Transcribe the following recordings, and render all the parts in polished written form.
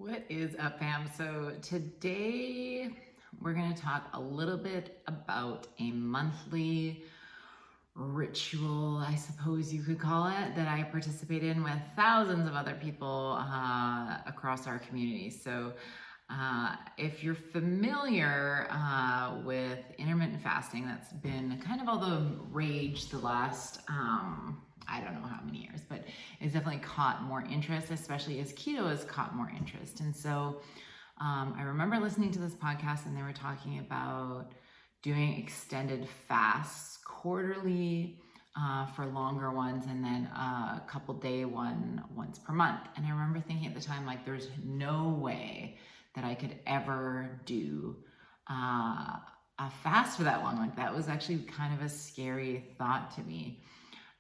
What is up, fam? So today we're going to talk a little bit about a monthly ritual, I suppose you could call it, that I participate in with thousands of other people across our community. So if you're familiar with intermittent fasting, that's been kind of all the rage the last I don't know how many years, but it's definitely caught more interest, especially as keto has caught more interest. And so I remember listening to this podcast and they were talking about doing extended fasts quarterly for longer ones, and then a couple day one once per month. And I remember thinking at the time, like, there's no way that I could ever do a fast for that long. Like, that was actually kind of a scary thought to me.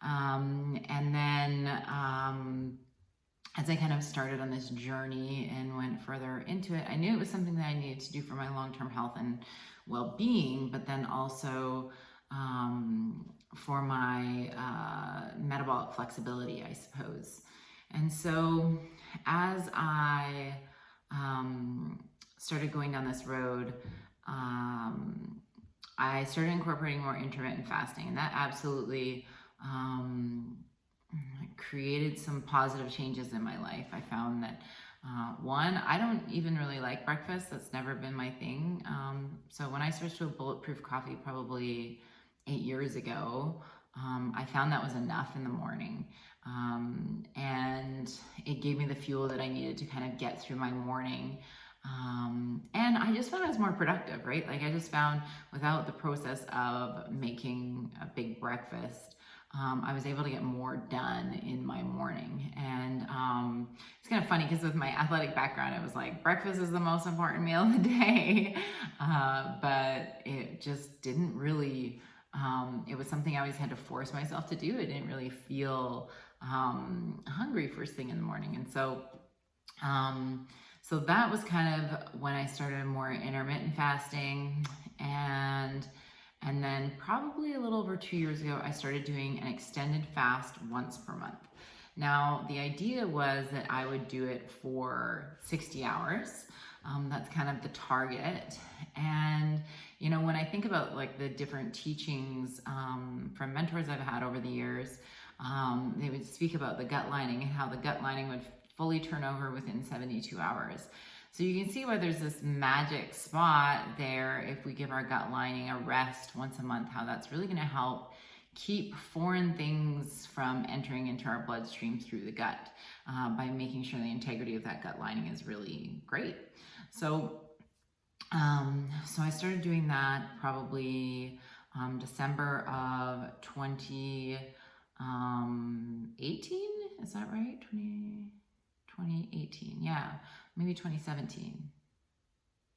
And then as I kind of started on this journey and went further into it, I knew it was something that I needed to do for my long-term health and well-being, but then also for my metabolic flexibility, I suppose. And so as I started going down this road, I started incorporating more intermittent fasting, and that absolutely created some positive changes in my life. I found that one, I don't even really like breakfast. That's never been my thing. So when I switched to a bulletproof coffee probably 8 years ago, I found that was enough in the morning. And it gave me the fuel that I needed to kind of get through my morning. And I just found it was more productive, right? Like, I just found without the process of making a big breakfast, I was able to get more done in my morning. And it's kind of funny because with my athletic background, it was like breakfast is the most important meal of the day. But it just didn't really, it was something I always had to force myself to do. I didn't really feel hungry first thing in the morning. And so that was kind of when I started more intermittent fasting. And then probably a little over 2 years ago, I started doing an extended fast once per month. Now, the idea was that I would do it for 60 hours. That's kind of the target. And, you know, when I think about like the different teachings from mentors I've had over the years, they would speak about the gut lining and how the gut lining would fully turn over within 72 hours. So you can see why there's this magic spot there if we give our gut lining a rest once a month, how that's really going to help keep foreign things from entering into our bloodstream through the gut by making sure the integrity of that gut lining is really great. So I started doing that probably December of 2018. Is that right? 2018, yeah, maybe 2017.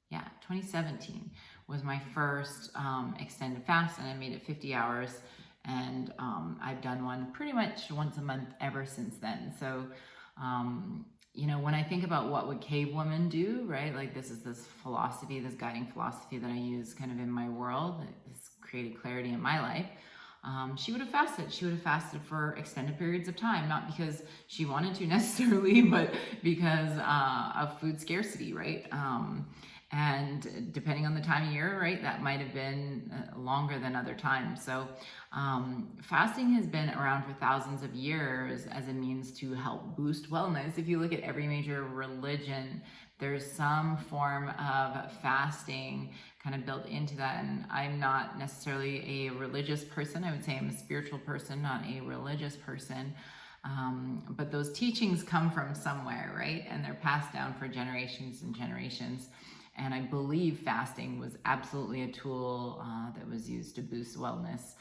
Yeah, 2017 was my first extended fast, and I made it 50 hours, and I've done one pretty much once a month ever since then. So, you know, when I think about what would cave women do, right? Like, this is this philosophy, this guiding philosophy that I use kind of in my world. It's created clarity in my life. She would have fasted. She would have fasted for extended periods of time, not because she wanted to necessarily, but because of food scarcity, right? And depending on the time of year, right, that might have been longer than other times. So fasting has been around for thousands of years as a means to help boost wellness. If you look at every major religion, there's some form of fasting kind of built into that. And I'm not necessarily a religious person. I would say I'm a spiritual person, not a religious person. But those teachings come from somewhere, right? And they're passed down for generations and generations. And I believe fasting was absolutely a tool that was used to boost wellness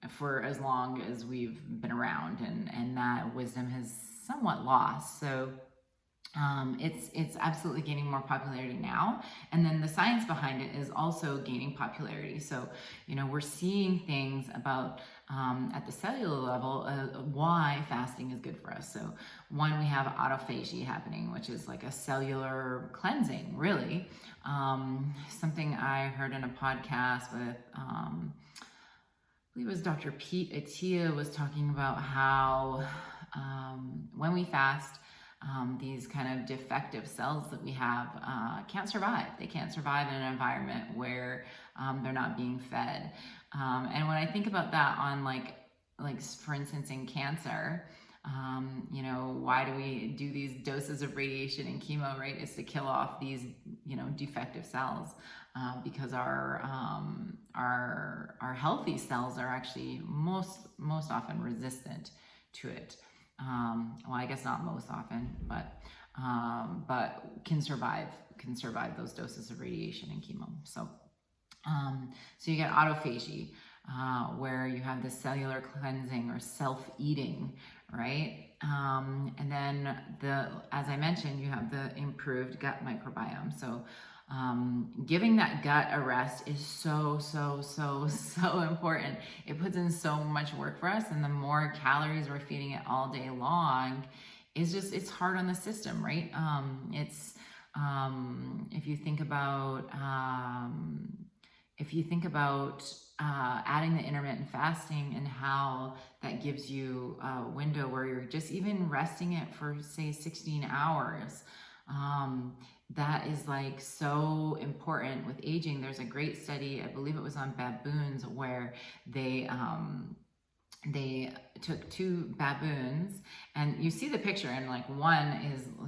for as long as we've been around. And that wisdom has somewhat lost. So it's absolutely gaining more popularity now. And then the science behind it is also gaining popularity. So, you know, we're seeing things about at the cellular level why fasting is good for us. So one, we have autophagy happening, which is like a cellular cleansing, really. Something I heard in a podcast with I believe it was Dr. Pete Attia was talking about how when we fast, these kind of defective cells that we have can't survive. They can't survive in an environment where they're not being fed. And when I think about that on like for instance in cancer, you know, why do we do these doses of radiation and chemo, right? Is to kill off these, you know, defective cells, because our healthy cells are actually most often resistant to it. Well, I guess not most often, but can survive those doses of radiation and chemo. So, so you get autophagy, where you have the cellular cleansing or self-eating, right? And then as I mentioned, you have the improved gut microbiome. So giving that gut a rest is so important. It puts in so much work for us, and the more calories we're feeding it all day long, it's hard on the system, right? If you think about adding the intermittent fasting and how that gives you a window where you're just even resting it for say 16 hours, that is like so important with aging. There's a great study, I believe it was on baboons, where they took 2 baboons, and you see the picture, and like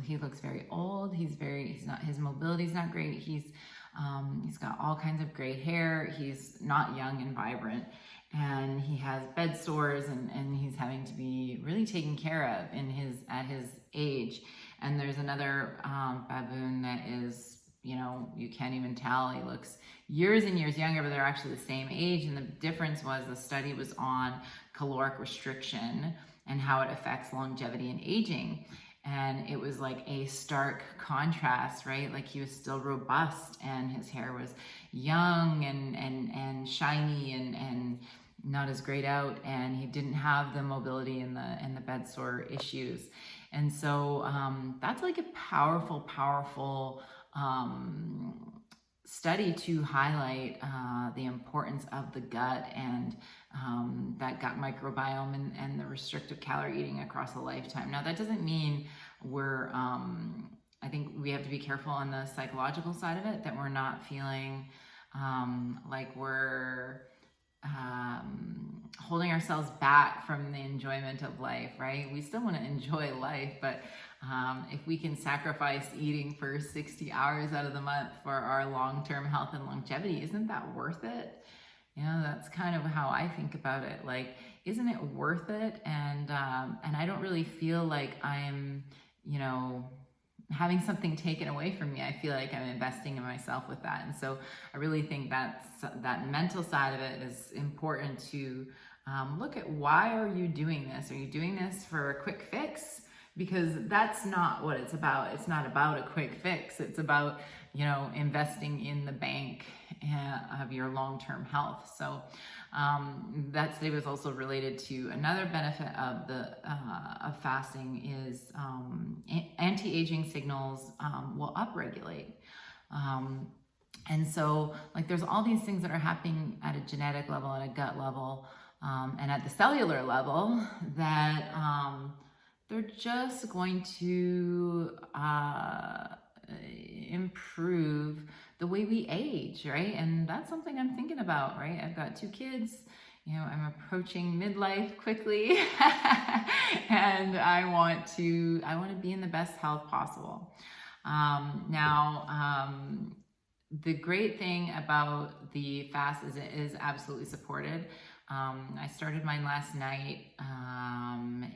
he looks very old. His mobility's not great. He's got all kinds of gray hair. He's not young and vibrant, and he has bed sores, and he's having to be really taken care of at his age. And there's another baboon that is, you know, you can't even tell. He looks years and years younger, but they're actually the same age. And the difference was the study was on caloric restriction and how it affects longevity and aging. And it was like a stark contrast, right? Like he was still robust, and his hair was young and shiny and not as grayed out, and he didn't have the mobility and the bed sore issues. And so that's like a powerful study to highlight the importance of the gut and that gut microbiome and the restrictive calorie eating across a lifetime. Now, that doesn't mean I think we have to be careful on the psychological side of it, that we're not feeling like we're holding ourselves back from the enjoyment of life, right? We still want to enjoy life, but if we can sacrifice eating for 60 hours out of the month for our long-term health and longevity, isn't that worth it? You know, that's kind of how I think about it. Like, isn't it worth it? And I don't really feel like I'm, you know, having something taken away from me. I feel like I'm investing in myself with that. And so I really think that mental side of it is important to look at, why are you doing this? Are you doing this for a quick fix? Because that's not what it's about. It's not about a quick fix. It's about, you know, investing in the bank of your long-term health. So that study was also related to another benefit of of fasting is anti-aging signals will upregulate. And so like there's all these things that are happening at a genetic level, at a gut level, and at the cellular level that they're just going to improve the way we age, right? And that's something I'm thinking about, right? I've got 2 kids, you know, I'm approaching midlife quickly, and I want to be in the best health possible. The great thing about the fast is it is absolutely supported. I started mine last night,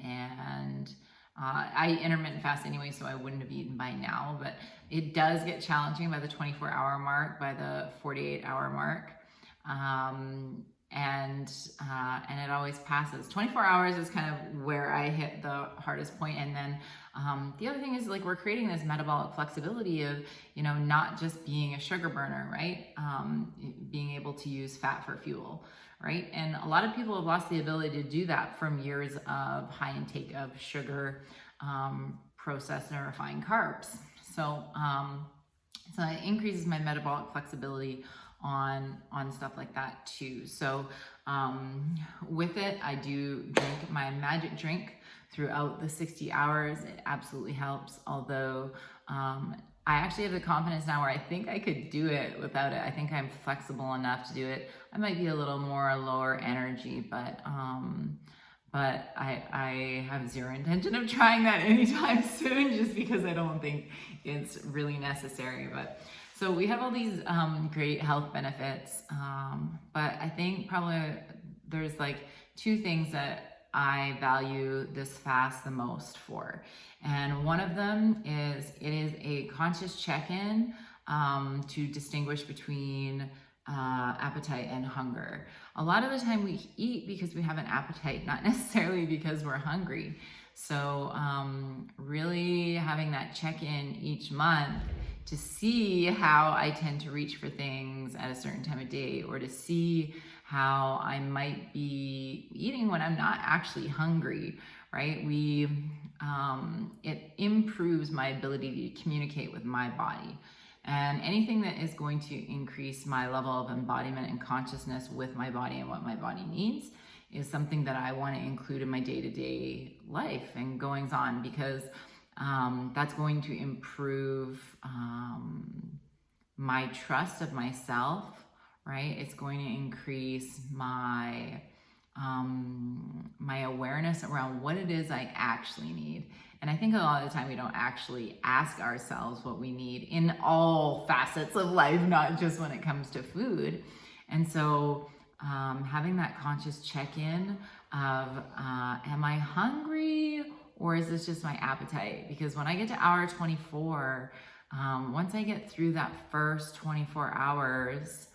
and I intermittent fast anyway, so I wouldn't have eaten by now, but it does get challenging by the 24-hour mark, by the 48-hour mark. And it always passes. 24 hours is kind of where I hit the hardest point. And then the other thing is, like, we're creating this metabolic flexibility of, you know, not just being a sugar burner, right? Being able to use fat for fuel, right? And a lot of people have lost the ability to do that from years of high intake of sugar, processed and refined carbs. So it increases my metabolic flexibility on stuff like that too. So with it, I do drink my magic drink. throughout the 60 hours, it absolutely helps. Although I actually have the confidence now where I think I could do it without it. I think I'm flexible enough to do it. I might be a little more lower energy, but I have zero intention of trying that anytime soon, just because I don't think it's really necessary. But so we have all these great health benefits, but I think probably there's like two things that I value this fast the most for. And one of them is it is a conscious check-in to distinguish between appetite and hunger. A lot of the time we eat because we have an appetite, not necessarily because we're hungry. So really having that check-in each month to see how I tend to reach for things at a certain time of day, or to see how I might be eating when I'm not actually hungry, right? It improves my ability to communicate with my body. And anything that is going to increase my level of embodiment and consciousness with my body and what my body needs is something that I want to include in my day-to-day life and goings on, because that's going to improve my trust of myself, right? It's going to increase my my awareness around what it is I actually need. And I think a lot of the time we don't actually ask ourselves what we need in all facets of life, not just when it comes to food. And so having that conscious check-in of, am I hungry, or is this just my appetite? Because when I get to hour 24, once I get through that first 24 hours,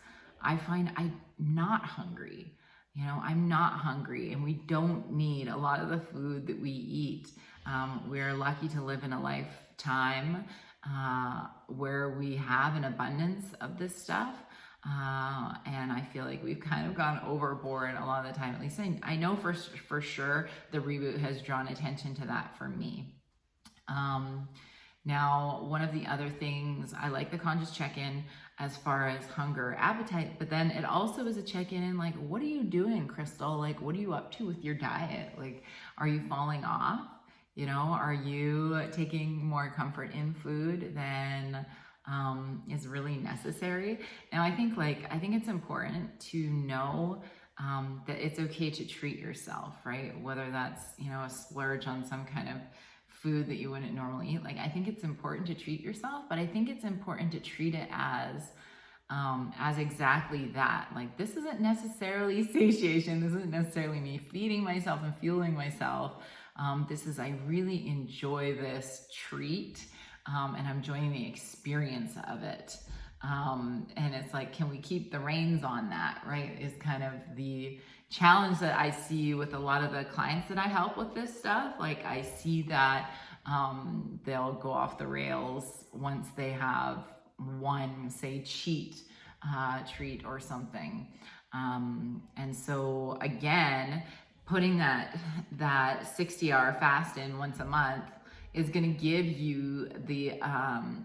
I find I'm not hungry. You know, I'm not hungry, and we don't need a lot of the food that we eat. We're lucky to live in a lifetime where we have an abundance of this stuff. And I feel like we've kind of gone overboard a lot of the time. At least I know for sure the reboot has drawn attention to that for me. Now, one of the other things, I like the conscious check-in as far as hunger, appetite, but then it also is a check-in in like, what are you doing, Crystal? Like, what are you up to with your diet? Like, are you falling off? You know, are you taking more comfort in food than is really necessary? Now, I think it's important to know that it's okay to treat yourself, right? Whether that's, you know, a splurge on some kind of food that you wouldn't normally eat. Like, I think it's important to treat yourself, but I think it's important to treat it as exactly that. Like, this isn't necessarily satiation. This isn't necessarily me feeding myself and fueling myself. This is, I really enjoy this treat, and I'm enjoying the experience of it. And it's like, can we keep the reins on that, right? Is kind of the challenge that I see with a lot of the clients that I help with this stuff. Like, I see that they'll go off the rails once they have one, say, cheat treat or something. And so again, putting that 60-hour fast in once a month is going to give you the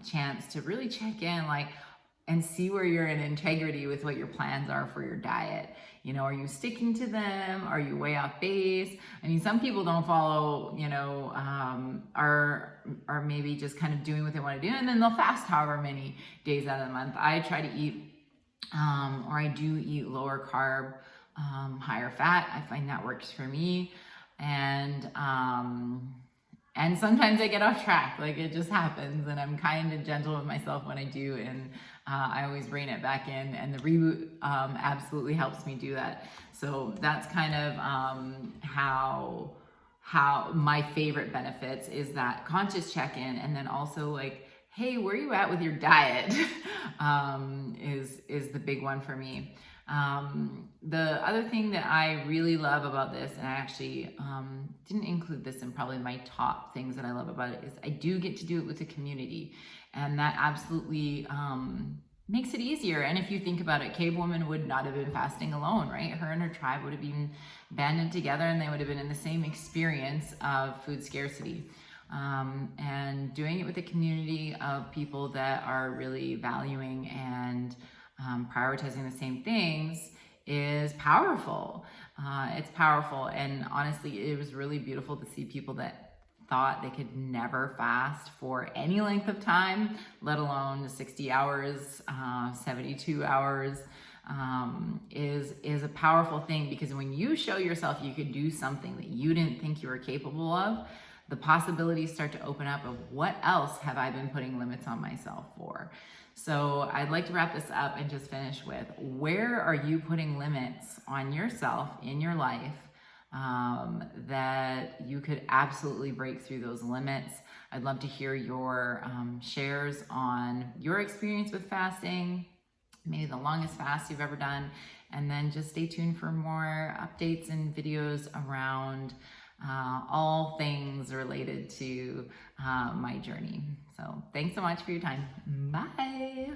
chance to really check in, like, and see where you're in integrity with what your plans are for your diet. You know, are you sticking to them? Are you way off base? I mean, some people don't follow, you know, are maybe just kind of doing what they want to do, and then they'll fast however many days out of the month. I try to eat, or I do eat lower carb, higher fat. I find that works for me. And sometimes I get off track, like it just happens, and I'm kind of gentle with myself when I do, and I always rein it back in, and the reboot absolutely helps me do that. So that's kind of how my favorite benefits is that conscious check-in, and then also like, hey, where are you at with your diet? is the big one for me. The other thing that I really love about this, and I actually didn't include this in probably my top things that I love about it, is I do get to do it with the community, and that absolutely makes it easier. And if you think about it, Cave Woman would not have been fasting alone, right? Her and her tribe would have been banded together, and they would have been in the same experience of food scarcity. And doing it with a community of people that are really valuing and prioritizing the same things is powerful. It's powerful. And honestly, it was really beautiful to see people that thought they could never fast for any length of time, let alone 60 hours, 72 hours, is a powerful thing, because when you show yourself you could do something that you didn't think you were capable of, the possibilities start to open up of what else have I been putting limits on myself for. So I'd like to wrap this up and just finish with, where are you putting limits on yourself in your life that you could absolutely break through those limits? I'd love to hear your shares on your experience with fasting, maybe the longest fast you've ever done, and then just stay tuned for more updates and videos around all things related to my journey. So thanks so much for your time. Bye.